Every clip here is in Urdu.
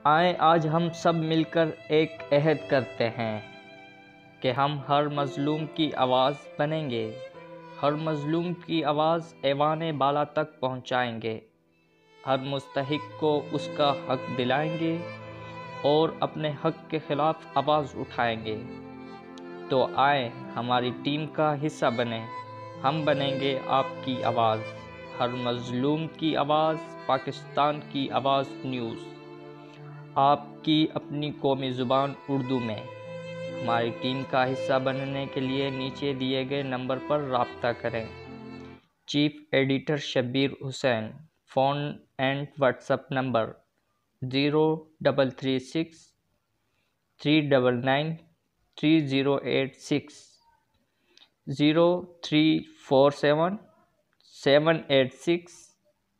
آئیں آج ہم سب مل کر ایک عہد کرتے ہیں کہ ہم ہر مظلوم کی آواز بنیں گے، ہر مظلوم کی آواز ایوان بالا تک پہنچائیں گے، ہر مستحق کو اس کا حق دلائیں گے اور اپنے حق کے خلاف آواز اٹھائیں گے۔ تو آئیں ہماری ٹیم کا حصہ بنیں، ہم بنیں گے آپ کی آواز، ہر مظلوم کی آواز، پاکستان کی آواز نیوز، آپ کی اپنی قومی زبان اردو میں۔ ہماری ٹیم کا حصہ بننے کے لیے نیچے دیے گئے نمبر پر رابطہ کریں۔ Chief editor Shabbir Hussain, phone and what's app number 0336 399 3086 0347 786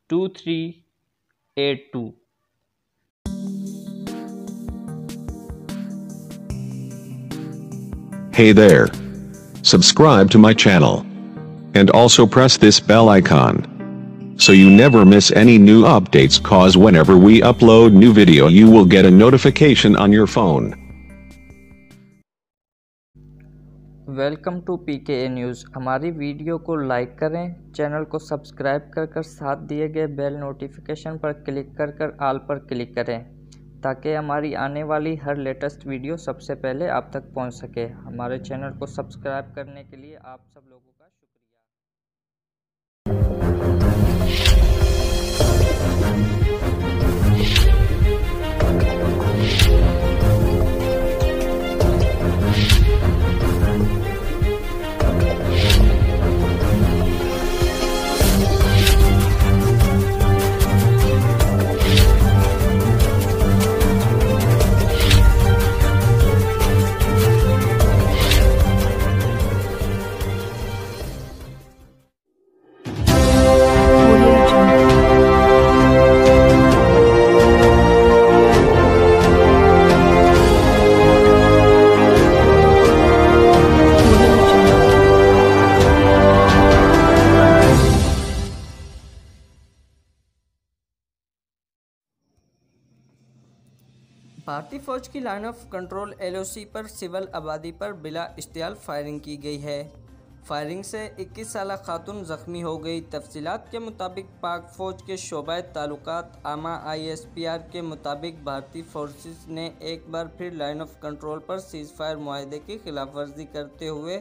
2382۔ Hey there. Subscribe to my channel. And also press this bell icon. So you never miss any new updates, cause whenever we upload new video you will get a notification on your phone. Welcome to P K A news. ہماری ویڈیو کو لائک کریں، چینل کو سبسکرائب کر ساتھ دیے گئے بیل نوٹیفیکیشن پر کلک کر آل پر کلک کریں تاکہ ہماری آنے والی ہر لیٹسٹ ویڈیو سب سے پہلے آپ تک پہنچ سکے۔ ہمارے چینل کو سبسکرائب کرنے کے لیے آپ سب لوگوں کا بھارتی فوج کی line of control LOC per civil آبادی پر بلا اشتعال فائرنگ کی گئی ہے۔ فائرنگ سے 21 سالہ خاتون زخمی ہو گئی۔ تفصیلات کے مطابق پاک فوج کے شعبہ تعلقات عامہ ISPR کے مطابق بھارتی فورسز نے ایک بار پھر line of control per cease fire معاہدے کی خلاف ورزی کرتے ہوئے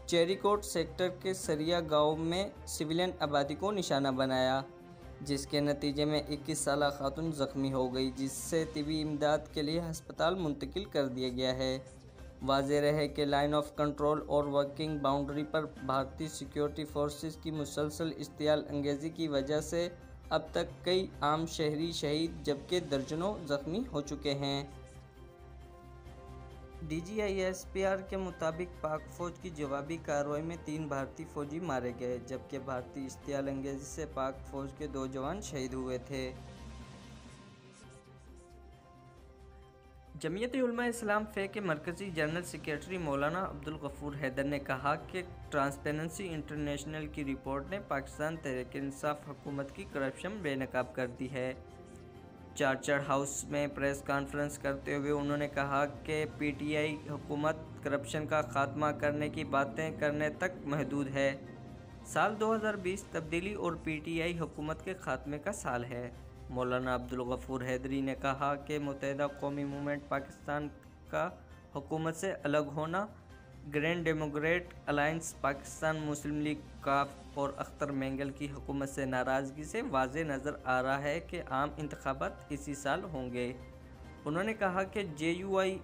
چیری کوٹ سیکٹر کے سریا گاؤں میں سویلین آبادی کو نشانہ بنایا، جس کے نتیجے میں 21 سالہ خاتون زخمی ہو گئی، جس سے طبی امداد کے لیے ہسپتال منتقل کر دیا گیا ہے۔ واضح رہے کہ لائن آف کنٹرول اور ورکنگ باؤنڈری پر بھارتی سیکیورٹی فورسز کی مسلسل اشتعال انگیزی کی وجہ سے اب تک کئی عام شہری شہید جبکہ درجنوں زخمی ہو چکے ہیں۔ DG ISPR کے مطابق پاک فوج کی جوابی کارروائی میں 3 بھارتی فوجی مارے گئے، جبکہ بھارتی اشتعال انگیزی سے پاک فوج کے 2 جوان شہید ہوئے تھے۔ جمعیت علماء اسلام فے کے مرکزی جنرل سیکریٹری مولانا عبدالغفور حیدر نے کہا کہ ٹرانسپیرنسی انٹرنیشنل کی رپورٹ نے پاکستان تحریک انصاف حکومت کی کرپشن بے نقاب کر دی ہے۔ چارچر ہاؤس میں پریس کانفرنس کرتے ہوئے انہوں نے کہا کہ PTI حکومت کرپشن کا خاتمہ کرنے کی باتیں کرنے تک محدود ہے۔ سال 2020 تبدیلی اور PTI حکومت کے خاتمے کا سال ہے۔ مولانا عبدالغفور حیدری نے کہا کہ متحدہ قومی موومنٹ پاکستان کا حکومت سے الگ ہونا، گرینڈ ڈیموکریٹ الائنس پاکستان مسلم لیگ کاف اور اختر مینگل کی حکومت سے ناراضگی سے واضح نظر آ رہا ہے کہ عام انتخابات اسی سال ہوں گے۔ انہوں نے کہا کہ JUI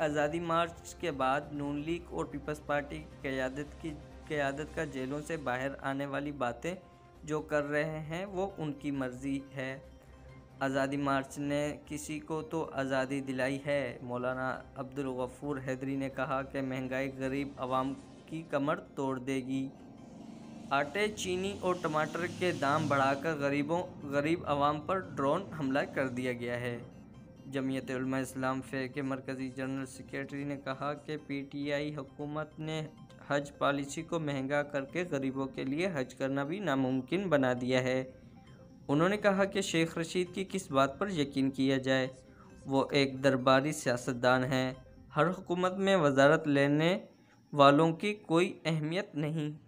آزادی مارچ کے بعد نون لیگ اور پیپلز پارٹی کی قیادت کا جیلوں سے باہر آنے والی باتیں جو کر رہے ہیں وہ ان کی مرضی ہے۔ آزادی مارچ نے کسی کو تو آزادی دلائی ہے۔ مولانا عبدالغفور حیدری نے کہا کہ مہنگائی غریب عوام کی کمر توڑ دے گی۔ آٹے، چینی اور ٹماٹر کے دام بڑھا کر غریب عوام پر ڈرون حملہ کر دیا گیا ہے۔ جمعیت علماء اسلام فے کے مرکزی جنرل سیکریٹری نے کہا کہ PTI حکومت نے حج پالیسی کو مہنگا کر کے غریبوں کے لیے حج کرنا بھی ناممکن بنا دیا ہے۔ انہوں نے کہا کہ شیخ رشید کی کس بات پر یقین کیا جائے۔ وہ ایک درباری سیاستدان ہیں۔ ہر حکومت میں وزارت لینے والوں کی کوئی اہمیت نہیں۔